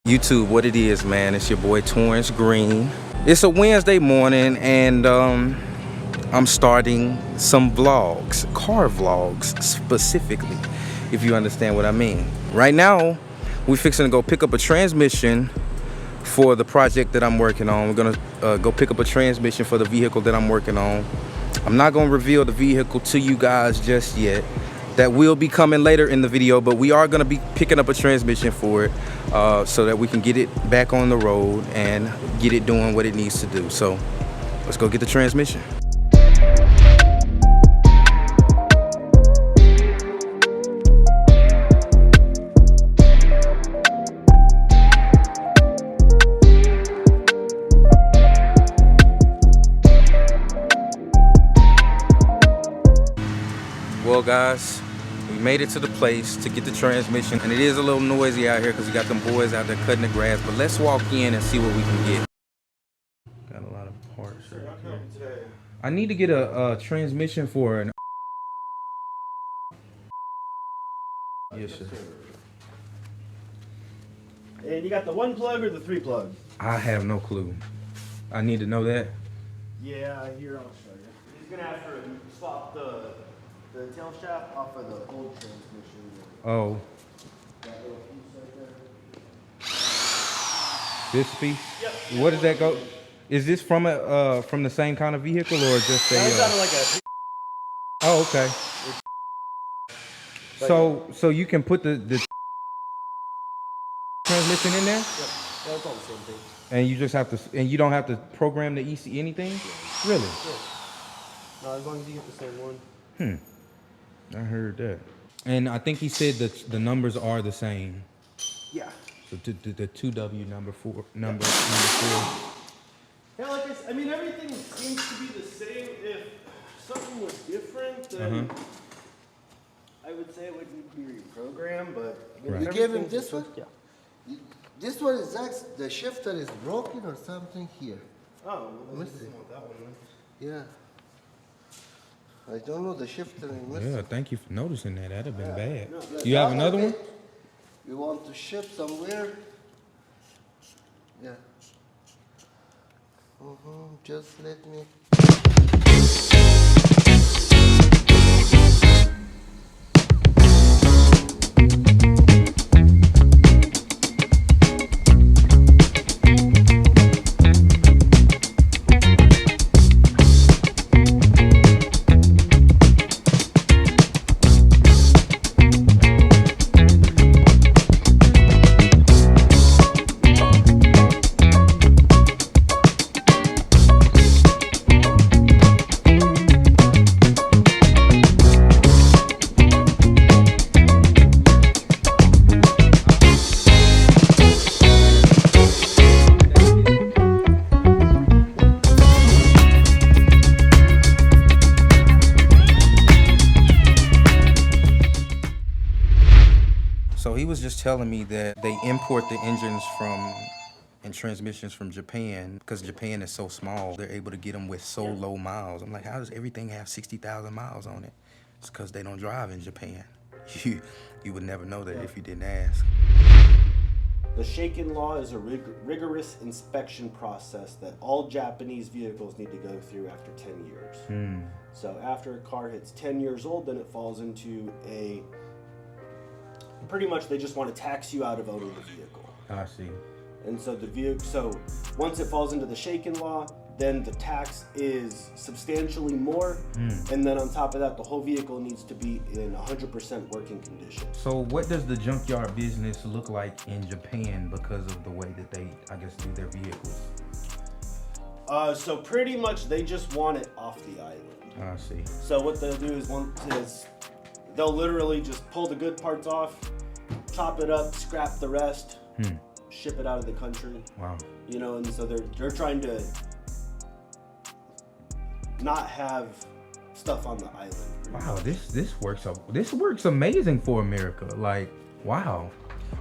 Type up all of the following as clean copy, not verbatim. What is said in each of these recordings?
YouTube, what it is, man, it's your boy Torrance Green. It's a Wednesday morning and I'm starting some vlogs, car vlogs specifically, if you understand what I mean. Right now we're fixing to go pick up a transmission for the project that I'm working on. We're gonna go pick up a transmission for the vehicle that I'm working on. I'm not gonna reveal the vehicle to you guys just yet. That will be coming later in the video, but we are gonna be picking up a transmission for it so that we can get it back on the road and get it doing what it needs to do. So let's go get the transmission. Well guys, we made it to the place to get the transmission, and it is a little noisy out here because we got them boys out there cutting the grass, but let's walk in and see what we can get. Got a lot of parts right here. I need to get a transmission for an... Yes, sir. And you got the 1 plug or the 3 plug? I have no clue. I need to know that. Yeah, here I'll show you. He's gonna have to swap the tail shaft off of the old transmission. Oh. That little piece right there. This piece? Yep. What does that go? Is this from the same kind of vehicle or just a? It's out of like a. Oh, okay. So you can put the transmission in there? Yep. That's all the same thing. And you just have to, and you don't have to program the EC anything? Yeah. Really? Sure. No, as long as you get the same one. I heard that. And I think he said that the numbers are the same. Yeah. So the 2W number 4. Yeah, like I mean, everything seems to be the same. If something was different, then I would say it would need to be reprogrammed, but... Right. You gave him this one? Yeah. This one is the shifter is broken or something here. Oh, well, Let's this see. isn't what that one was. Yeah. I don't know the shifter is missing. Yeah, thank you for noticing that. That'd have been bad. No, You have another one? You want to ship somewhere? Yeah. Just let me. So he was just telling me that they import the engines and transmissions from Japan because Japan is so small. They're able to get them with so low miles. I'm like, how does everything have 60,000 miles on it? It's because they don't drive in Japan. You would never know that if you didn't ask. The Shaken Law is a rigorous inspection process that all Japanese vehicles need to go through after 10 years. So after a car hits 10 years old, then it falls into a... Pretty much they just want to tax you out of owning the vehicle. I see. And so so once it falls into the Shaken Law, then the tax is substantially more. And then on top of that, the whole vehicle needs to be in 100% working condition. So what does the junkyard business look like in Japan because of the way that they, I guess, do their vehicles? So pretty much they just want it off the island. I see. So what they'll do is they'll literally just pull the good parts off, chop it up, scrap the rest, ship it out of the country. Wow. You know, and so they're trying to not have stuff on the island. Wow, this works amazing for America. Like, wow.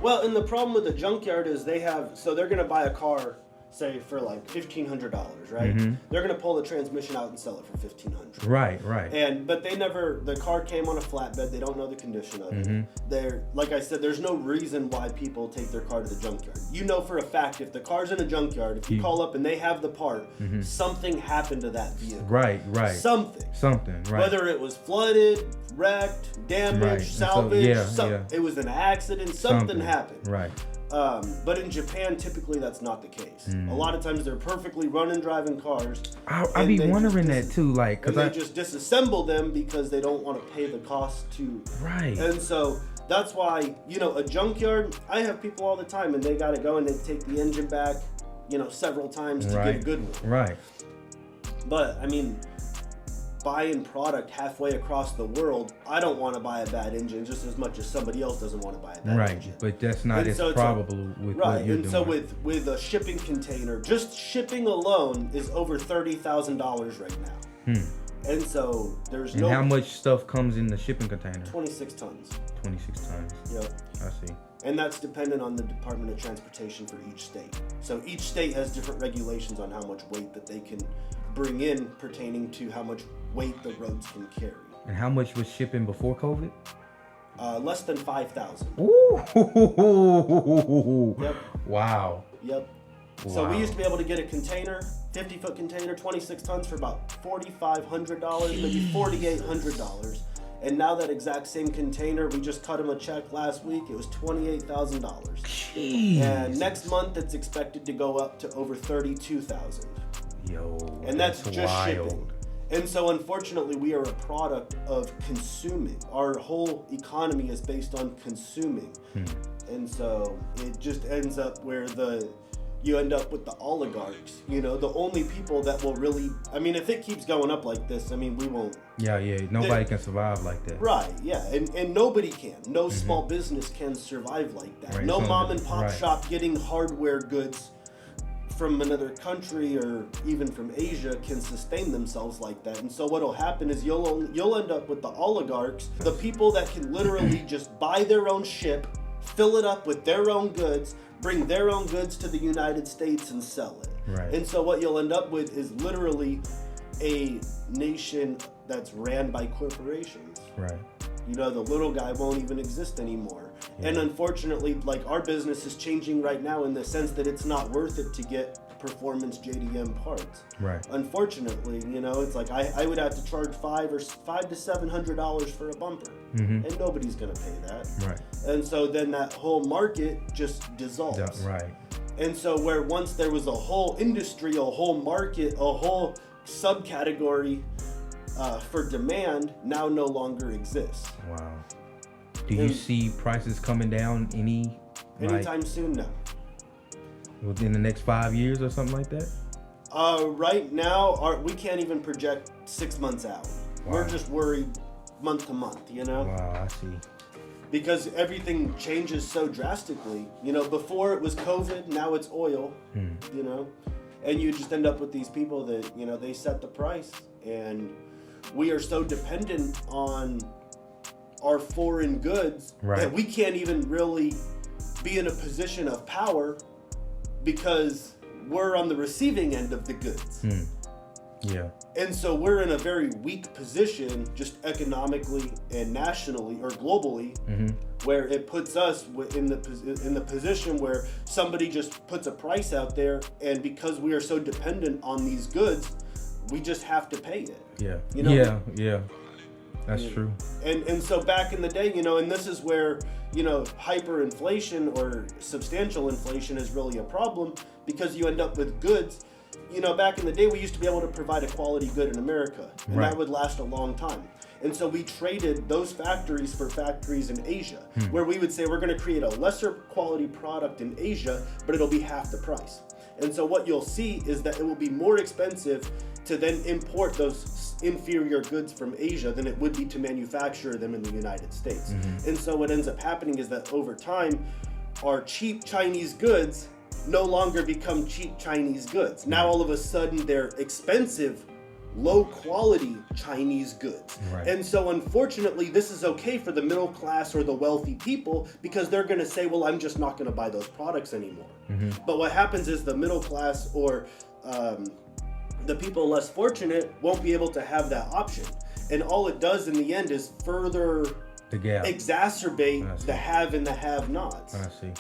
Well, and the problem with the junkyard is they're gonna buy a car, say for like $1,500, right? They're gonna pull the transmission out and sell it for $1,500. Right. But the car came on a flatbed. They don't know the condition of it. They're, like I said, there's no reason why people take their car to the junkyard. You know for a fact, if the car's in a junkyard, if you call up and they have the part, something happened to that vehicle. Right. Something, right. Whether it was flooded, wrecked, damaged, salvaged, it was an accident, something happened. Right. But in Japan, typically that's not the case. A lot of times they're perfectly running, driving cars. I be wondering that too, like, because they just disassemble them because they don't want to pay the cost to. Right. And so that's why, a junkyard. I have people all the time, and they got to go and they take the engine back, several times to get a good one. Right. But I mean, buying product halfway across the world, I don't want to buy a bad engine just as much as somebody else doesn't want to buy a bad engine. Right, but that's not as probable with what you're doing. And so with a shipping container, just shipping alone is over $30,000 right now. And so there's how much stuff comes in the shipping container? 26 tons. 26 tons. Yep. I see. And that's dependent on the Department of Transportation for each state. So each state has different regulations on how much weight that they can bring in pertaining to how much weight the roads can carry. And how much was shipping before COVID? Less than 5,000. Ooh. Yep. Wow. Yep. So we used to be able to get a container, 50-foot container, 26 tons for about $4,500, maybe $4,800. And now that exact same container, we just cut him a check last week. It was $28,000. And next month, it's expected to go up to over $32,000. Yo, and that's just wild. shipping. And so, unfortunately, we are a product of consuming. Our whole economy is based on consuming. And so it just ends up where you end up with the oligarchs, the only people that will really, I mean, if it keeps going up like this, I mean, we won't. Yeah, nobody can survive like that. Right, yeah, and nobody can. No small business can survive like that. No mom and pop shop getting hardware goods from another country or even from Asia can sustain themselves like that. And so what'll happen is you'll end up with the oligarchs, the people that can literally just buy their own ship, fill it up with their own goods, bring their own goods to the United States and sell it. Right. And so what you'll end up with is literally a nation that's ran by corporations. Right. The little guy won't even exist anymore. Yeah. And unfortunately, like, our business is changing right now in the sense that it's not worth it to get performance JDM parts. Right. Unfortunately, it's like I would have to charge $500 to $700 for a bumper, and nobody's gonna pay that. Right. And so then that whole market just dissolves. Yeah, right. And so where once there was a whole industry, a whole market, a whole subcategory for demand, now no longer exists. Wow. Do you see prices coming down anytime soon? No. Within the next 5 years or something like that? Right now, we can't even project 6 months out. Wow. We're just worried month to month, Wow, I see. Because everything changes so drastically. Before it was COVID, now it's oil, and you just end up with these people that, they set the price. And we are so dependent on our foreign goods that we can't even really be in a position of power because we're on the receiving end of the goods. Yeah. And so we're in a very weak position just economically and nationally or globally, where it puts us in the position where somebody just puts a price out there, and because we are so dependent on these goods, we just have to pay it. Yeah. Yeah. That's true. And so back in the day, and this is where, hyperinflation or substantial inflation is really a problem, because you end up with goods. Back in the day, we used to be able to provide a quality good in America, and that would last a long time. And so we traded those factories for factories in Asia, where we would say we're going to create a lesser quality product in Asia, but it'll be half the price. And so what you'll see is that it will be more expensive to then import those inferior goods from Asia than it would be to manufacture them in the United States. And so what ends up happening is that over time, our cheap Chinese goods no longer become cheap Chinese goods. Now all of a sudden they're expensive low quality Chinese goods. Right. And so unfortunately, this is okay for the middle class or the wealthy people because they're going to say, well, I'm just not going to buy those products anymore. But what happens is the middle class or the people less fortunate won't be able to have that option. And all it does in the end is further The gap. exacerbate the have and the have-nots. I see.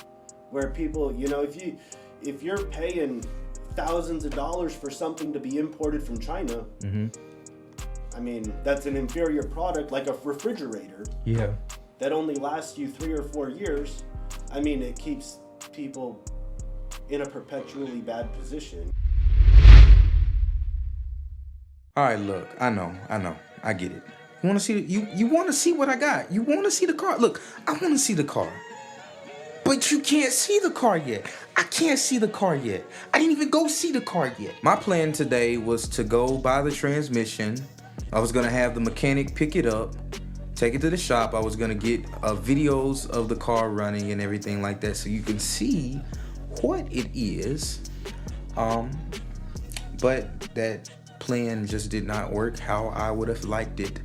Where people, you know, if you're paying thousands of dollars for something to be imported from China, I mean, that's an inferior product, like a refrigerator. Yeah. That only lasts you 3 or 4 years. I mean, it keeps people in a perpetually bad position. All right, look, I know, I get it. You want to see you want to see what I got. You want to see the car. Look, I want to see the car. But you can't see the car yet. I can't see the car yet. I didn't even go see the car yet. My plan today was to go buy the transmission. I was gonna have the mechanic pick it up, take it to the shop. I was gonna get videos of the car running and everything like that, so you can see what it is. But that plan just did not work how I would have liked it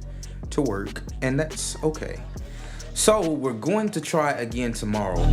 to work, and that's okay. So we're going to try again tomorrow.